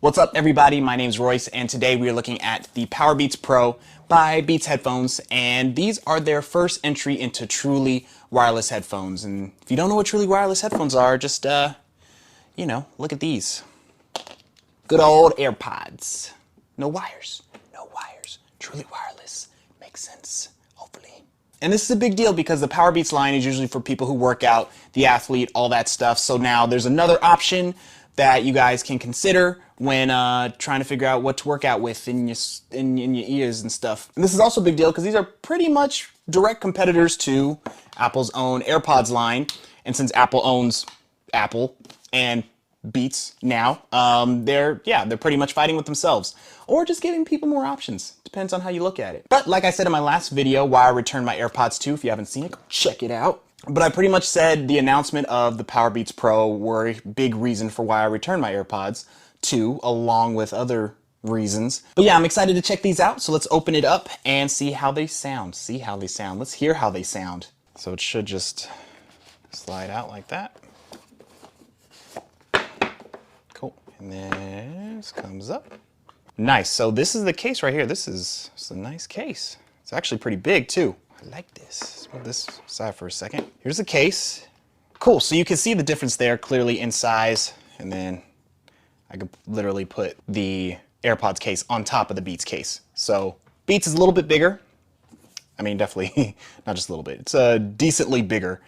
What's up, everybody? My name's Royce, and today we are looking at the Powerbeats Pro by Beats headphones, and these are their first entry into truly wireless headphones. And if you don't know what truly wireless headphones are, just, look at these. Good old AirPods. No wires. No wires. Truly wireless. Makes sense, hopefully. And this is a big deal because the Powerbeats line is usually for people who work out, the athlete, all that stuff. So now there's another option that you guys can consider when trying to figure out what to work out with in your ears and stuff. And this is also a big deal because these are pretty much direct competitors to Apple's own AirPods line. And since Apple owns Apple and Beats now, they're pretty much fighting with themselves or just giving people more options. Depends on how you look at it. But like I said in my last video, why I returned my AirPods 2, if you haven't seen it, go check it out. But I pretty much said the announcement of the Powerbeats Pro were a big reason for why I returned my AirPods 2, along with other reasons. But yeah, I'm excited to check these out. So let's open it up and see how they sound. Let's hear how they sound. So it should just slide out like that. Cool. And then this comes up. Nice. So this is the case right here. This is a nice case. It's actually pretty big too. I like this. Let's put this aside for a second. Here's the case. Cool. So you can see the difference there clearly in size. And then I could literally put the AirPods case on top of the Beats case. So Beats is a little bit bigger. I mean, definitely not just a little bit. It's decently bigger.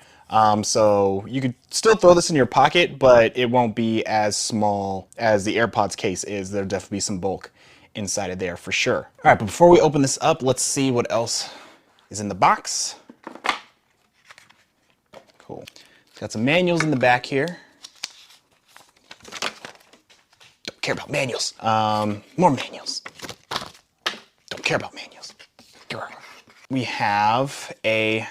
So you could still throw this in your pocket, but it won't be as small as the AirPods case is. There'll definitely be some bulk inside of there for sure. All right, but before we open this up, let's see what else is in the box. Cool. It's got some manuals in the back here. Don't care about manuals. More manuals. Don't care about manuals. We have a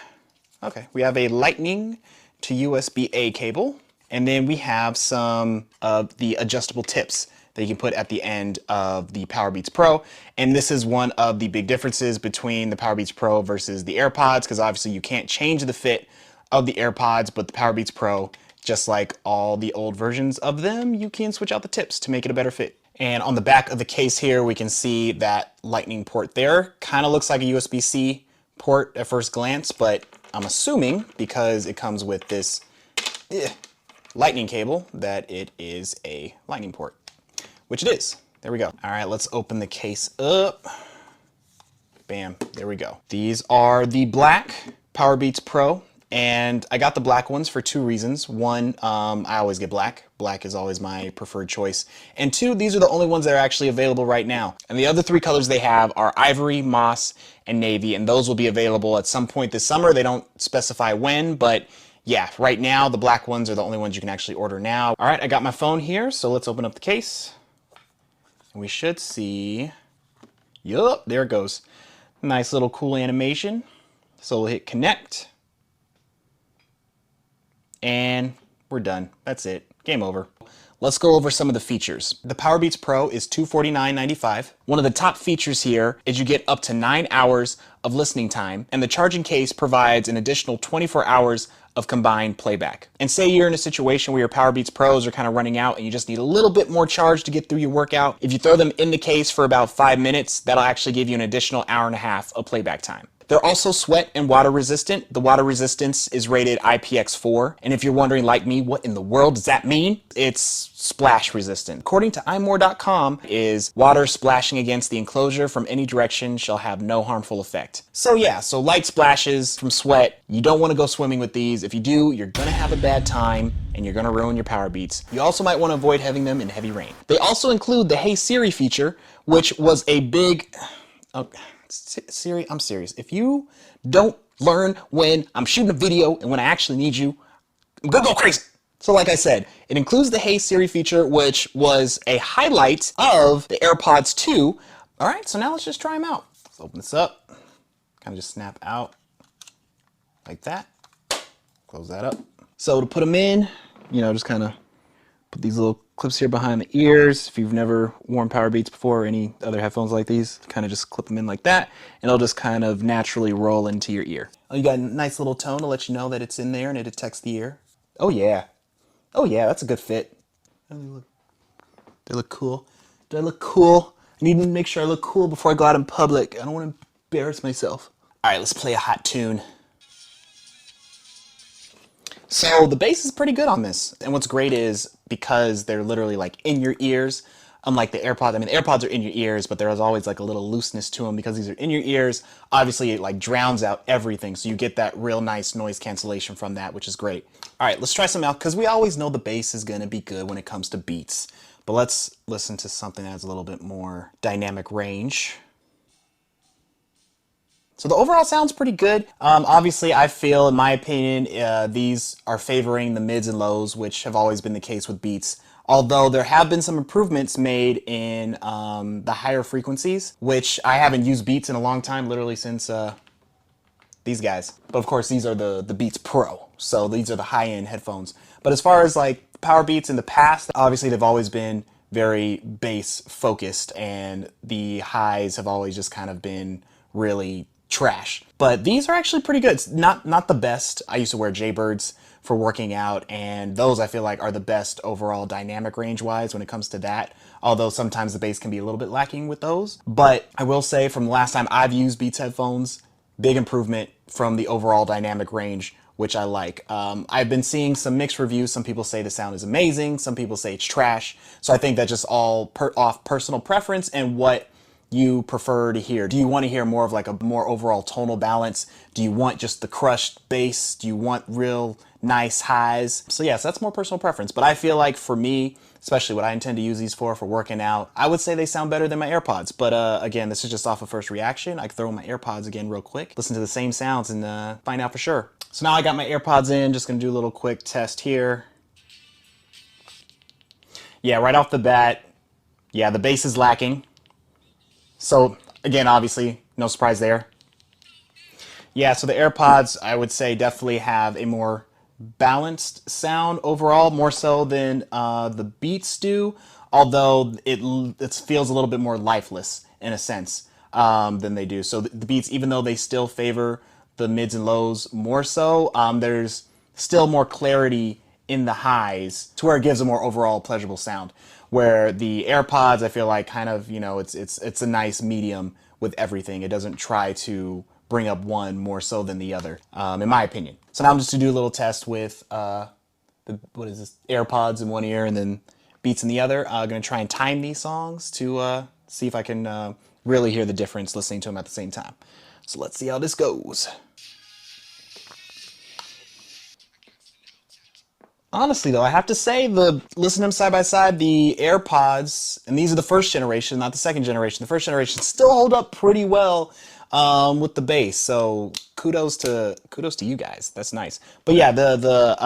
Lightning to USB-A cable, and then we have some of the adjustable tips that you can put at the end of the Powerbeats Pro. And this is one of the big differences between the Powerbeats Pro versus the AirPods, because obviously you can't change the fit of the AirPods, but the Powerbeats Pro, just like all the old versions of them, you can switch out the tips to make it a better fit. And on the back of the case here, we can see that Lightning port there. Kind of looks like a USB-C port at first glance, but I'm assuming because it comes with this Lightning cable that it is a Lightning port. Which it is. There we go. All right, let's open the case up. Bam, there we go. These are the black Powerbeats Pro, and I got the black ones for two reasons. One, I always get black. Black is always my preferred choice. And two, these are the only ones that are actually available right now. And the other three colors they have are ivory, moss, and navy, and those will be available at some point this summer. They don't specify when, but yeah, right now, the black ones are the only ones you can actually order now. All right, I got my phone here, so let's open up the case. We should see, yup, there it goes. Nice little cool animation. So we'll hit connect. And we're done. That's it. Game over. Let's go over some of the features. The Powerbeats Pro is $249.95. One of the top features here is you get up to 9 hours of listening time, and the charging case provides an additional 24 hours of combined playback. And say you're in a situation where your Powerbeats Pros are kind of running out and you just need a little bit more charge to get through your workout. If you throw them in the case for about 5 minutes, that'll actually give you an additional hour and a half of playback time. They're also sweat and water resistant. The water resistance is rated IPX4. And if you're wondering like me, what in the world does that mean? It's splash resistant. According to imore.com, is water splashing against the enclosure from any direction shall have no harmful effect. So yeah, so light splashes from sweat. You don't want to go swimming with these. If you do, you're going to have a bad time and you're going to ruin your Powerbeats. You also might want to avoid having them in heavy rain. They also include the Hey Siri feature, which was a big... Siri, I'm serious. If you don't learn when I'm shooting a video and when I actually need you, I'm gonna go crazy. So like I said, it includes the Hey Siri feature, which was a highlight of the AirPods 2. All right, so now let's just try them out. Let's open this up. Kind of just snap out like that. Close that up. So to put them in, just kind of put these little clips here behind the ears. If you've never worn Powerbeats before or any other headphones like these, kind of just clip them in like that, and it'll just kind of naturally roll into your ear. Oh, you got a nice little tone to let you know that it's in there and it detects the ear. Oh yeah, that's a good fit. They look cool. Do I look cool? I need to make sure I look cool before I go out in public. I don't want to embarrass myself. All right, let's play a hot tune. So the bass is pretty good on this. And what's great is because they're literally like in your ears, unlike the AirPods. I mean, the AirPods are in your ears, but there's always like a little looseness to them because these are in your ears. Obviously, it like drowns out everything. So you get that real nice noise cancellation from that, which is great. All right, let's try some out because we always know the bass is going to be good when it comes to beats. But let's listen to something that has a little bit more dynamic range. So the overall sound's pretty good. Obviously, I feel, in my opinion, these are favoring the mids and lows, which have always been the case with Beats. Although there have been some improvements made in the higher frequencies, which I haven't used Beats in a long time, literally since these guys. But of course, these are the Beats Pro, so these are the high-end headphones. But as far as like Powerbeats in the past, obviously they've always been very bass focused, and the highs have always just kind of been really trash. But these are actually pretty good. It's not the best. I used to wear Jaybirds for working out, and those I feel like are the best overall dynamic range wise when it comes to that. Although sometimes the bass can be a little bit lacking with those. But I will say from the last time I've used Beats headphones, big improvement from the overall dynamic range, which I like. I've been seeing some mixed reviews. Some people say the sound is amazing. Some people say it's trash. So I think that's just all off personal preference and what you prefer to hear. Do you want to hear more of like a more overall tonal balance? Do you want just the crushed bass? Do you want real nice highs? So yes, that's more personal preference. But I feel like for me, especially what I intend to use these for working out, I would say they sound better than my AirPods. But again, this is just off of first reaction. I can throw in my AirPods again real quick, listen to the same sounds and find out for sure. So now I got my AirPods in, just gonna do a little quick test here. Yeah, right off the bat, yeah, the bass is lacking. So again, obviously, no surprise there. Yeah, so the AirPods, I would say, definitely have a more balanced sound overall, more so than the Beats do, although it feels a little bit more lifeless in a sense than they do. So the Beats, even though they still favor the mids and lows more so, there's still more clarity in the highs to where it gives a more overall pleasurable sound. Where the AirPods, I feel like kind of, you know, it's a nice medium with everything. It doesn't try to bring up one more so than the other, in my opinion. So now I'm just to do a little test with what is this? AirPods in one ear and then Beats in the other. I'm gonna try and time these songs to see if I can really hear the difference listening to them at the same time. So let's see how this goes. Honestly, though, I have to say, listen to them side by side, the AirPods, and these are the first generation, not the second generation. The first generation still hold up pretty well with the bass. So kudos to you guys. That's nice. But yeah, the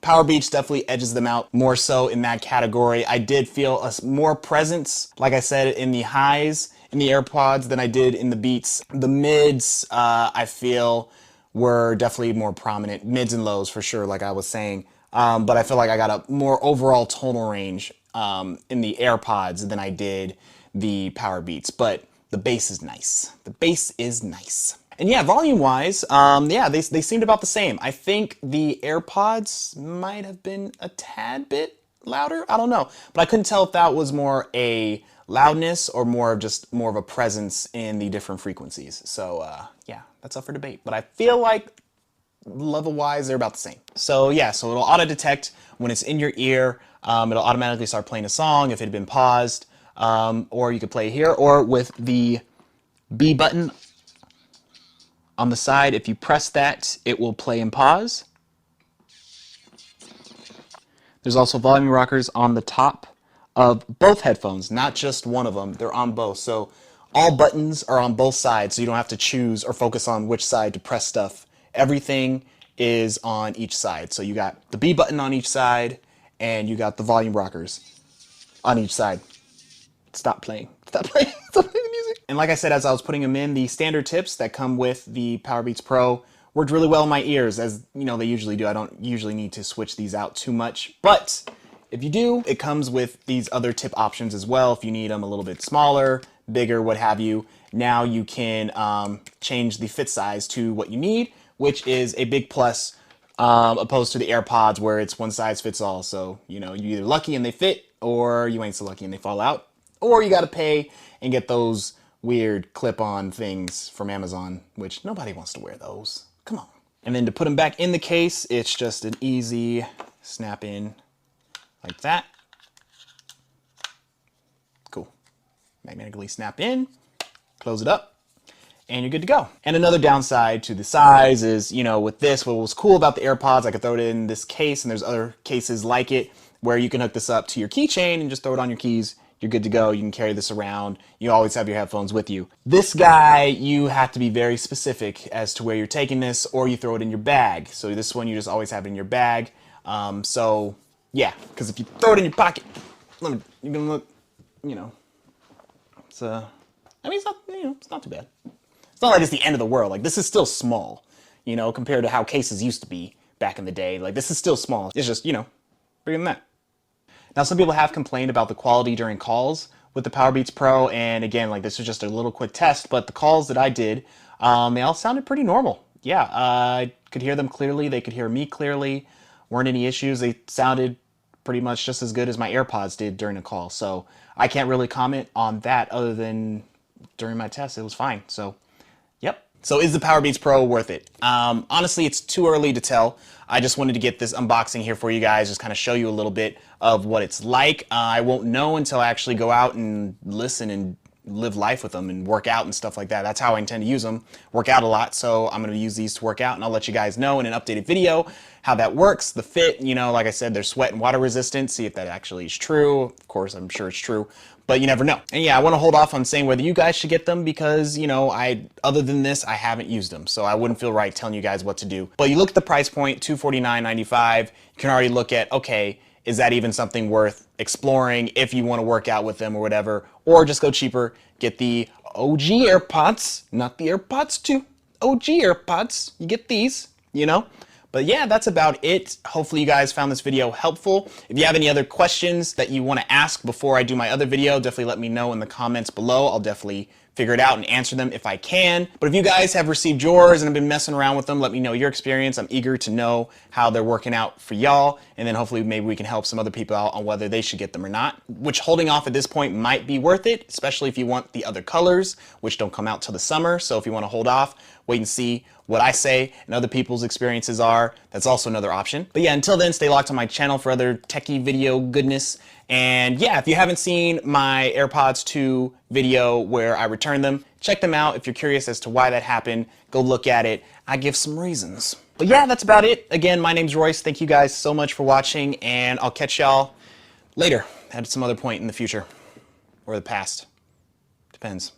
Powerbeats definitely edges them out more so in that category. I did feel a more presence, like I said, in the highs in the AirPods than I did in the Beats. The mids, I feel, were definitely more prominent. Mids and lows for sure, like I was saying. But I feel like I got a more overall tonal range in the AirPods than I did the Powerbeats. But the bass is nice. The bass is nice. And yeah, volume-wise, yeah, they seemed about the same. I think the AirPods might have been a tad bit louder. I don't know. But I couldn't tell if that was more a loudness or more of a presence in the different frequencies. So yeah, that's up for debate. But I feel like level-wise, they're about the same. So yeah, so it'll auto-detect when it's in your ear. It'll automatically start playing a song if it had been paused. Or you could play here, or with the B button on the side, if you press that, it will play and pause. There's also volume rockers on the top of both headphones, not just one of them. They're on both. So all buttons are on both sides, so you don't have to choose or focus on which side to press stuff. Everything is on each side. So you got the B button on each side, and you got the volume rockers on each side. Stop playing. Stop playing. Stop playing the music. And like I said, as I was putting them in, the standard tips that come with the Powerbeats Pro worked really well in my ears, as you know they usually do. I don't usually need to switch these out too much, but if you do, it comes with these other tip options as well. If you need them a little bit smaller, bigger, what have you, now you can change the fit size to what you need, which is a big plus opposed to the AirPods where it's one size fits all. So, you know, you're either lucky and they fit or you ain't so lucky and they fall out. Or you gotta pay and get those weird clip-on things from Amazon, which nobody wants to wear those. Come on. And then to put them back in the case, it's just an easy snap in like that. Cool. Magnetically snap in, close it up, and you're good to go. And another downside to the size is, you know, with this, what was cool about the AirPods, I could throw it in this case, and there's other cases like it where you can hook this up to your keychain and just throw it on your keys. You're good to go. You can carry this around. You always have your headphones with you. This guy, you have to be very specific as to where you're taking this, or you throw it in your bag. So this one, you just always have it in your bag. So yeah, because if you throw it in your pocket, you're gonna look, you know, it's I mean, it's not, you know, it's not too bad. It's not like it's the end of the world. Like, this is still small, you know, compared to how cases used to be back in the day. Like, this is still small. It's just, you know, bigger than that. Now, some people have complained about the quality during calls with the Powerbeats Pro, and again, like, this was just a little quick test, but the calls that I did, they all sounded pretty normal. Yeah, I could hear them clearly. They could hear me clearly. Weren't any issues. They sounded pretty much just as good as my AirPods did during a call. So I can't really comment on that other than during my test, it was fine. So, yep. So is the Powerbeats Pro worth it? Honestly, it's too early to tell. I just wanted to get this unboxing here for you guys, just kind of show you a little bit of what it's like. I won't know until I actually go out and listen and live life with them and work out and stuff like that. That's how I intend to use them. Work out a lot, so I'm going to use these to work out, and I'll let you guys know in an updated video how that works. The fit, you know, like I said, they're sweat and water resistant. See if that actually is true. Of course, I'm sure it's true, but you never know. And yeah, I want to hold off on saying whether you guys should get them because, you know, other than this, I haven't used them, so I wouldn't feel right telling you guys what to do. But you look at the price point, $249.95. You can already look at, okay, is that even something worth exploring if you want to work out with them or whatever? Or just go cheaper, get the OG AirPods, not the AirPods 2, OG AirPods. You get these, you know? But yeah, that's about it. Hopefully you guys found this video helpful. If you have any other questions that you want to ask before I do my other video, definitely let me know in the comments below. I'll definitely figure it out and answer them if I can. But if you guys have received yours and have been messing around with them, let me know your experience. I'm eager to know how they're working out for y'all. And then hopefully maybe we can help some other people out on whether they should get them or not, which holding off at this point might be worth it, especially if you want the other colors, which don't come out till the summer. So if you want to hold off, wait and see what I say and other people's experiences are. That's also another option. But yeah, until then, stay locked on my channel for other techie video goodness. And yeah, if you haven't seen my AirPods 2 video where I returned them, check them out. If you're curious as to why that happened, go look at it. I give some reasons. But yeah, that's about it. Again, my name's Royce. Thank you guys so much for watching, and I'll catch y'all later at some other point in the future or the past. Depends.